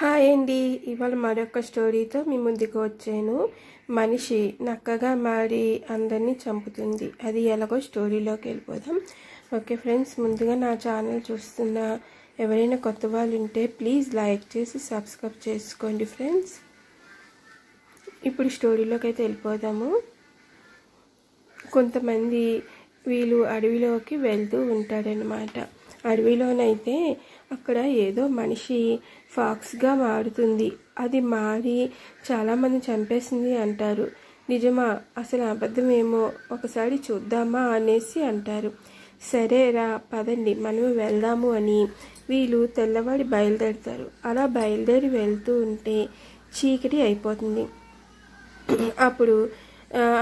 Hi అండి, ఇవాళ మరొక స్టోరీతో మీ ముందుకు వచ్చాను. మనిషి నక్కగా మారి అందరినీ చంపుతుంది. అది ఎలాగో స్టోరీలోకి వెళ్ళిపోదాం. ఓకే ఫ్రెండ్స్, ముందుగా నా ఛానల్ చూస్తున్న ఎవరైనా కొత్త వాళ్ళు ఉంటే ప్లీజ్ లైక్ చేసి సబ్స్క్రైబ్ చేసుకోండి ఫ్రెండ్స్. ఇప్పుడు స్టోరీలోకి అయితే వెళ్ళిపోదాము. కొంతమంది వీళ్ళు అడవిలోకి వెళ్తూ ఉంటారనమాట. అడవిలోనైతే అక్కడ ఏదో మనిషి ఫాక్స్గా మారుతుంది. అది మారి చాలామంది చంపేసింది అంటారు. నిజమా, అసలు అబద్ధమేమో, ఒకసారి చూద్దామా అనేసి అంటారు. సరే రా పదండి మనం వెళ్దాము అని వీళ్ళు తెల్లవాడి బయలుదేరుతారు. అలా బయలుదేరి వెళ్తూ ఉంటే చీకటి అయిపోతుంది. అప్పుడు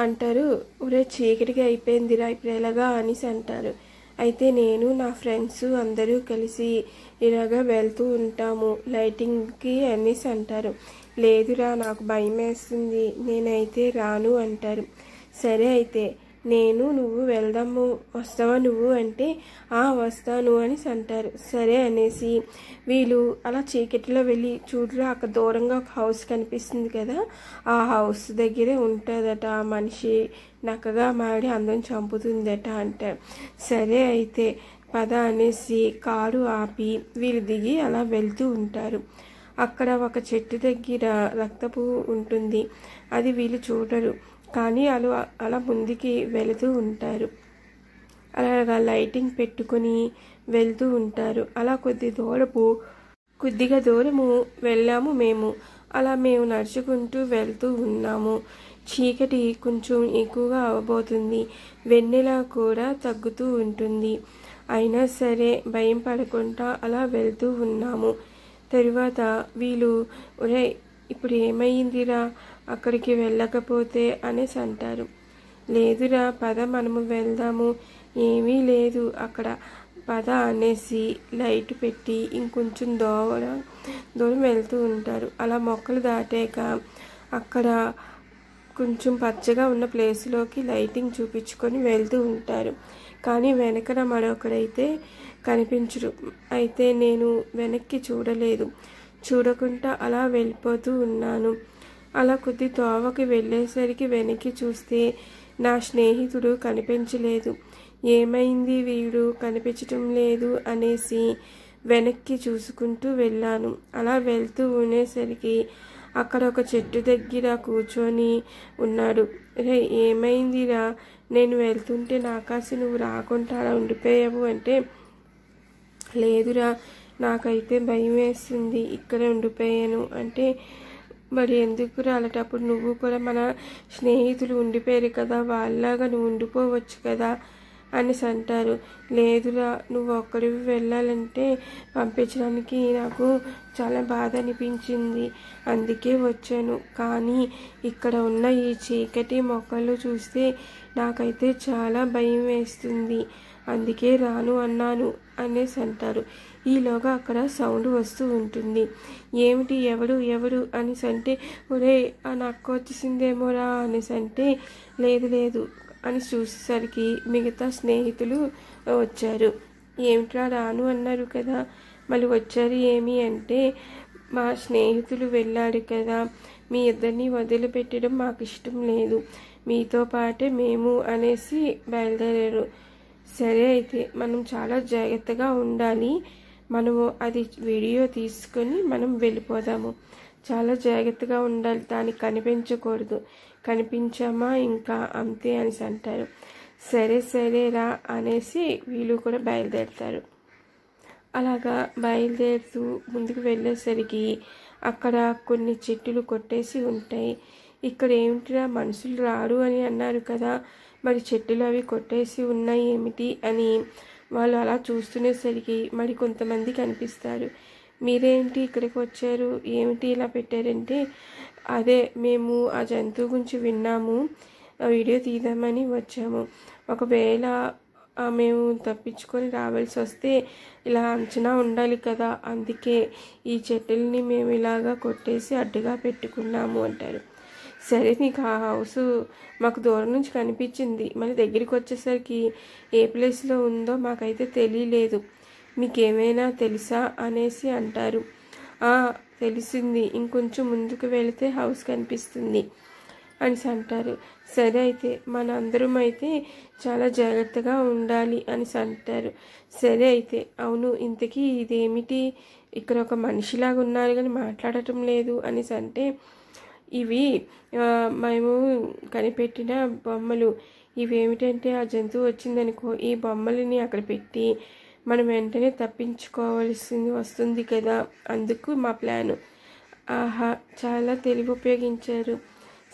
అంటారు, ఒరే చీకటిగా అయిపోయిందిరా, ఇప్పుడు ఎలాగా అనేసి అంటారు. అయితే నేను నా ఫ్రెండ్స్ అందరూ కలిసి ఇలాగా వెళ్తూ ఉంటాము లైటింగ్కి అనేసి అంటారు. లేదురా నాకు భయం వేస్తుంది, నేనైతే రాను అంటారు. సరే అయితే నువ్వు వెళ్దాము, వస్తావా నువ్వు అంటే వస్తాను అనేసి అంటారు. సరే అనేసి వీళ్ళు అలా చీకటిలో వెళ్ళి చూడరా అక్కడ దూరంగా ఒక హౌస్ కనిపిస్తుంది కదా, ఆ హౌస్ దగ్గరే ఉంటుందట ఆ మనిషి నక్కగా మాడి అందరం చంపుతుందట అంటారు. సరే అయితే పద అనేసి కారు ఆపి వీళ్ళు దిగి అలా వెళ్తూ ఉంటారు. అక్కడ ఒక చెట్టు దగ్గర రక్తపు ఉంటుంది. అది వీళ్ళు చూడరు, కానీ అలా ముందుకి వెళుతూ ఉంటారు. అలాగా లైటింగ్ పెట్టుకొని వెళ్తూ ఉంటారు. అలా కొద్దిగా దూరము వెళ్ళాము మేము. అలా మేము నడుచుకుంటూ వెళ్తూ ఉన్నాము. చీకటి కొంచెం ఎక్కువగా అవ్వబోతుంది. వెన్నెల కూడా తగ్గుతూ ఉంటుంది. అయినా సరే భయం పడకుండా అలా వెళ్తూ ఉన్నాము. తరువాత వీళ్ళు, ఒరే ఇప్పుడు ఏమైందిరా, అక్కడికి వెళ్ళకపోతే అనేసి అంటారు. లేదురా పద మనము వెళ్దాము, ఏమీ లేదు అక్కడ, పద అనేసి లైట్ పెట్టి ఇంకొంచెం దూరం వెళ్తూ ఉంటారు. అలా మొక్కలు దాటాక అక్కడ కొంచెం పచ్చగా ఉన్న ప్లేస్లోకి లైటింగ్ చూపించుకొని వెళ్తూ ఉంటారు. కానీ వెనకన మరొకడైతే కనిపించరు. అయితే నేను వెనక్కి చూడకుండా అలా వెళ్ళిపోతూ ఉన్నాను. అలా కొద్ది తోవకి వెళ్ళేసరికి వెనక్కి చూస్తే నా స్నేహితుడు కనిపించలేదు. ఏమైంది వీడు కనిపించటం లేదు అనేసి వెనక్కి చూసుకుంటూ వెళ్ళాను. అలా వెళ్తూ ఉండేసరికి అక్కడ ఒక చెట్టు దగ్గర కూర్చొని ఉన్నాడు. రే ఏమైందిరా, నేను వెళ్తుంటే నాకాసి నువ్వు రాకుండా అలా ఉండిపోయావు అంటే, లేదురా నాకైతే భయం వేస్తుంది, ఇక్కడే ఉండిపోయాను అంటే, మరి ఎందుకు అలాంటప్పుడు నువ్వు కూడా మన స్నేహితులు ఉండిపోయారు కదా, వాళ్ళలాగా నువ్వు ఉండిపోవచ్చు కదా అనేసి అంటారు. లేదురా నువ్వు ఒక్కడివి వెళ్ళాలంటే పంపించడానికి నాకు చాలా బాధ అనిపించింది, అందుకే వచ్చాను. కానీ ఇక్కడ ఉన్న ఈ చీకటి మొక్కలు చూస్తే నాకైతే చాలా భయం వేస్తుంది, అందుకే రాను అన్నాను అనేసి అంటారు. ఈలోగా అక్కడ సౌండ్ వస్తూ ఉంటుంది. ఏమిటి, ఎవరు అనేసి అంటే, ఒరే ఆ నక్క వచ్చేసిందేమోరా అనేసి అంటే, లేదు అని చూసేసరికి మిగతా స్నేహితులు వచ్చారు. ఏమిట్రా రాను అన్నారు కదా, మళ్ళీ వచ్చారు ఏమి అంటే, మా స్నేహితులు వెళ్ళాడు కదా, మీ ఇద్దరిని వదిలిపెట్టడం మాకు ఇష్టం లేదు, మీతో పాటే మేము అనేసి బయలుదేరారు. సరే అయితే మనం చాలా జాగ్రత్తగా ఉండాలి, మనము అది వీడియో తీసుకొని మనం వెళ్ళిపోదాము, చాలా జాగ్రత్తగా ఉండాలి, దానికి కనిపించకూడదు, కనిపించామా ఇంకా అంతే అనేసి అంటారు. సరేరా అనేసి వీళ్ళు కూడా బయలుదేరుతారు. అలాగా బయలుదేరుతూ ముందుకు వెళ్ళేసరికి అక్కడ కొన్ని చెట్టులు కొట్టేసి ఉంటాయి. ఇక్కడ ఏమిటిరా మనుషులు రారు అని అన్నారు కదా, మరి చెట్టులు అవి కొట్టేసి ఉన్నాయి ఏమిటి అని వాళ్ళు అలా చూస్తునేసరికి మరి కొంతమంది కనిపిస్తారు. మీరేంటి ఇక్కడికి వచ్చారు, ఏమిటి ఇలా పెట్టారంటే, అదే మేము ఆ జంతువు గురించి విన్నాము, వీడియో తీద్దామని వచ్చాము, ఒకవేళ మేము తప్పించుకొని రావాల్సి వస్తే ఇలా అంచనా ఉండాలి కదా, అందుకే ఈ చెట్టుల్ని మేము ఇలాగా కొట్టేసి అడ్డుగా పెట్టుకున్నాము అంటారు. సరే నీకు ఆ హౌస్ మాకు దూరం నుంచి కనిపించింది, మళ్ళీ దగ్గరికి వచ్చేసరికి ఏ ప్లేస్లో ఉందో మాకైతే తెలియలేదు, మీకేమైనా తెలుసా అనేసి అంటారు. తెలిసింది, ఇంకొంచెం ముందుకు వెళితే హౌస్ కనిపిస్తుంది అని అంటారు. సరే అయితే మన అందరం అయితే చాలా జాగ్రత్తగా ఉండాలి అని అంటారు. సరే అయితే అవును ఇంతకీ ఇదేమిటి, ఇక్కడ ఒక మనిషిలాగా ఉన్నారు కానీ మాట్లాడటం లేదు అని అంటే, ఇవి మేము కనిపెట్టిన బొమ్మలు. ఇవేమిటంటే ఆ జంతువు వచ్చిందనుకో, ఈ బొమ్మలని అక్కడ పెట్టి మనం వెంటనే తప్పించుకోవాల్సి వస్తుంది కదా, అందుకు మా ప్లాను. ఆహా, చాలా తెలివి ఉపయోగించారు.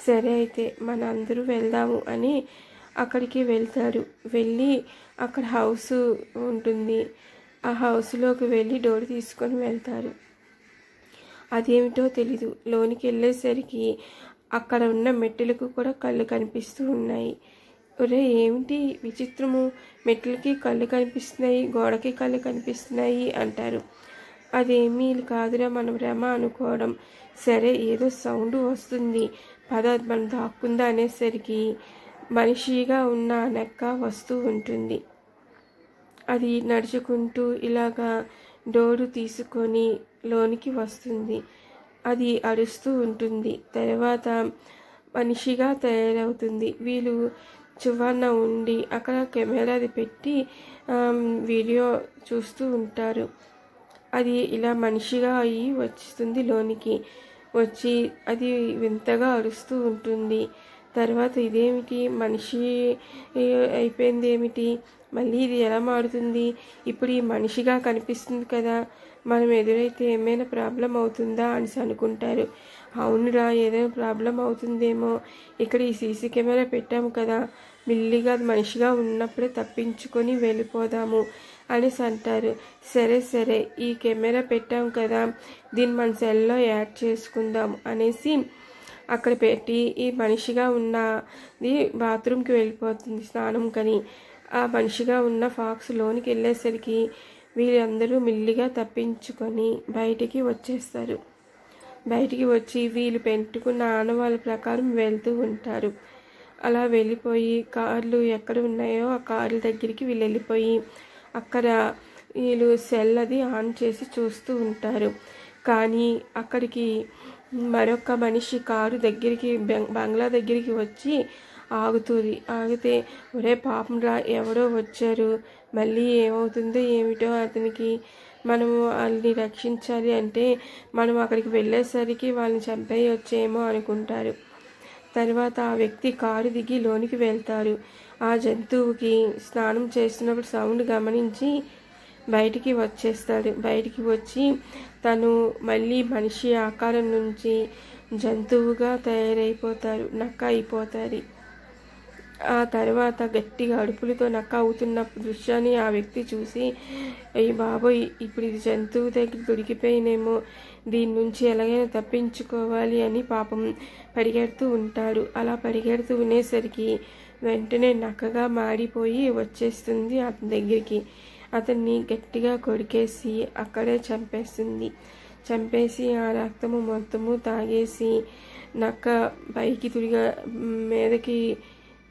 సరే అయితే మన అందరూ వెళ్దాము అని అక్కడికి వెళ్తారు. వెళ్ళి అక్కడ హౌస్ ఉంటుంది, ఆ హౌస్లోకి వెళ్ళి డోర్ తీసుకొని వెళ్తారు. అదేమిటో తెలీదు, లోనికి వెళ్ళేసరికి అక్కడ ఉన్న మెట్టులకు కూడా కళ్ళు కనిపిస్తూ ఉన్నాయి. ఒరే ఏమిటి విచిత్రము, మెట్లకి కళ్ళు కనిపిస్తున్నాయి, గోడకి కళ్ళు కనిపిస్తున్నాయి అంటారు. అదేమీ కాదురా మన భ్రమ అనుకోవడం. సరే ఏదో సౌండ్ వస్తుంది, పద మనం దాక్కుందా అనేసరికి మనిషిగా ఉన్న నక్క వస్తూ ఉంటుంది. అది నడుచుకుంటూ ఇలాగా డోరు తీసుకొని లోనికి వస్తుంది. అది అరుస్తూ ఉంటుంది, తర్వాత మనిషిగా తయారవుతుంది. వీళ్ళు చివరన ఉండి అక్కడ కెమెరాది పెట్టి వీడియో చూస్తూ ఉంటారు. అది ఇలా మనిషిగా అయ్యి వస్తుంది, లోనికి వచ్చి అది వింతగా అరుస్తూ ఉంటుంది. తర్వాత ఇదేమిటి మనిషి అయిపోయింది ఏమిటి, మళ్ళీ ఇది ఎలా మారుతుంది, ఇప్పుడు ఈ మనిషిగా కనిపిస్తుంది కదా, మనం ఎదురైతే ఏమైనా ప్రాబ్లం అవుతుందా అని అనుకుంటారు. అవునురా ఏదైనా ప్రాబ్లం అవుతుందేమో, ఇక్కడ ఈ సీసీ కెమెరా పెట్టాము కదా, మెల్లిగా మనిషిగా ఉన్నప్పుడే తప్పించుకొని వెళ్ళిపోదాము అనేసి అంటారు. సరే సరే ఈ కెమెరా పెట్టాం కదా, దీన్ని మన సెల్లో యాడ్ చేసుకుందాం అనేసి అక్కడ పెట్టి ఈ మనిషిగా ఉన్నది బాత్రూమ్కి వెళ్ళిపోతుంది స్నానం కని. ఆ మనిషిగా ఉన్న ఫాక్స్ లోనికి వెళ్ళేసరికి వీళ్ళందరూ మెల్లిగా తప్పించుకొని బయటికి వచ్చేస్తారు. బయటికి వచ్చి వీళ్ళు పెట్టుకున్న ఆనవాళ్ళ ప్రకారం వెళ్తూ ఉంటారు. అలా వెళ్ళిపోయి కార్లు ఎక్కడ ఉన్నాయో ఆ కార్ల దగ్గరికి వీళ్ళు వెళ్ళిపోయి అక్కడ వీళ్ళు సెల్ అది ఆన్ చేసి చూస్తూ ఉంటారు. కానీ అక్కడికి మరొక మనిషి కారు దగ్గరికి బంగ్లా దగ్గరికి వచ్చి ఆగుతుంది. ఆగితే ఒరే పాపం రా ఎవరో వచ్చారు, మళ్ళీ ఏమవుతుందో ఏమిటో అతనికి, మనము వాళ్ళని రక్షించాలి అంటే మనం అక్కడికి వెళ్ళేసరికి వాళ్ళని చంపేయొచ్చేమో అనుకుంటారు. తర్వాత ఆ వ్యక్తి కారు దిగి లోనికి వెళ్తారు. ఆ జంతువుకి స్నానం చేస్తున్నప్పుడు సౌండ్ గమనించి బయటికి వచ్చేస్తాడు. బయటికి వచ్చి తను మళ్ళీ మనిషి ఆకారం నుంచి జంతువుగా తయారైపోతారు, నక్క అయిపోతారు. ఆ తర్వాత గట్టిగా అడుపులతో నక్క అవుతున్న దృశ్యాన్ని ఆ వ్యక్తి చూసి, అయ్యి బాబోయ్ ఇప్పుడు ఇది జంతువు దగ్గర దొరికిపోయినేమో, దీని నుంచి ఎలాగైనా తప్పించుకోవాలి అని పాపం పరిగెడుతూ ఉంటాడు. అలా పరిగెడుతూ ఉండేసరికి వెంటనే నక్కగా మారిపోయి వచ్చేస్తుంది అతని దగ్గరికి. అతన్ని గట్టిగా కొరికేసి అక్కడే చంపేస్తుంది. చంపేసి ఆ రక్తము మొత్తము తాగేసి నక్క పైకి మీదకి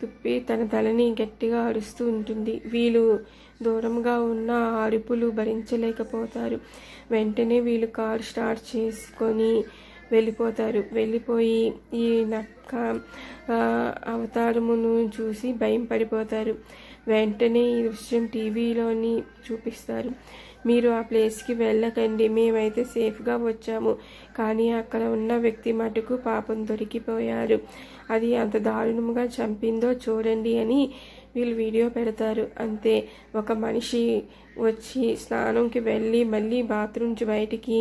తుప్పి తన తలని గట్టిగా అరుస్తూ ఉంటుంది. వీళ్ళు దూరంగా ఉన్న అరుపులు భరించలేకపోతారు. వెంటనే వీళ్ళు కారు స్టార్ట్ చేసుకొని వెళ్ళిపోతారు. వెళ్ళిపోయి ఈ నక్క అవతారమును చూసి భయం పడిపోతారు. వెంటనే ఈ దృశ్యం టీవీలోని చూపిస్తారు. మీరు ఆ ప్లేస్కి వెళ్ళకండి, మేమైతే సేఫ్గా వచ్చాము, కానీ అక్కడ ఉన్న వ్యక్తి మటుకు పాపం దొరికిపోయారు, అది అంత దారుణంగా చంపిందో చూడండి అని వీళ్ళు వీడియో పెడతారు. అంతే, ఒక మనిషి వచ్చి స్నానంకి వెళ్ళి మళ్ళీ బాత్రూమ్ నుంచి బయటికి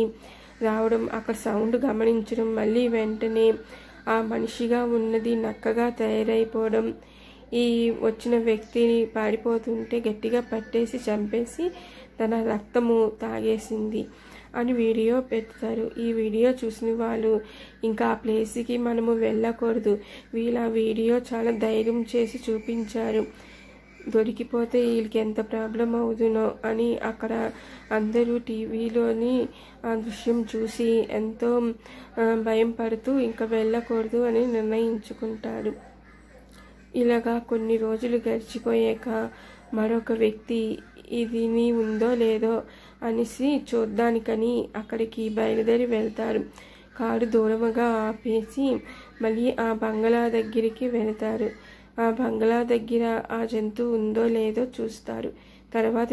రావడం, అక్కడ సౌండ్ గమనించడం, మళ్ళీ వెంటనే ఆ మనిషిగా ఉన్నది నక్కగా తయారైపోవడం, ఈ వచ్చిన వ్యక్తిని పారిపోతుంటే గట్టిగా పట్టేసి చంపేసి తన రక్తము తాగేసింది అని వీడియో పెడతారు. ఈ వీడియో చూసిన వాళ్ళు ఇంకా ఆ ప్లేస్కి మనము వెళ్ళకూడదు, వీళ్ళ వీడియో చాలా ధైర్యం చేసి చూపించారు, దొరికిపోతే వీళ్ళకి ఎంత ప్రాబ్లం అవుతుందో అని అక్కడ అందరూ టీవీలోని ఆ దృశ్యం చూసి ఎంతో భయం పడుతూ ఇంకా వెళ్ళకూడదు అని నిర్ణయించుకుంటారు. ఇలాగా కొన్ని రోజులు గడిచిపోయాక మరొక వ్యక్తి ఇది ఉందో లేదో అనేసి చూడ్డానికని అక్కడికి బయలుదేరి వెళ్తారు. కారు దూరముగా ఆపేసి మళ్ళీ ఆ బంగళా దగ్గరికి వెళ్తారు. ఆ బంగళా దగ్గర ఆ జంతువు ఉందో లేదో చూస్తారు. తర్వాత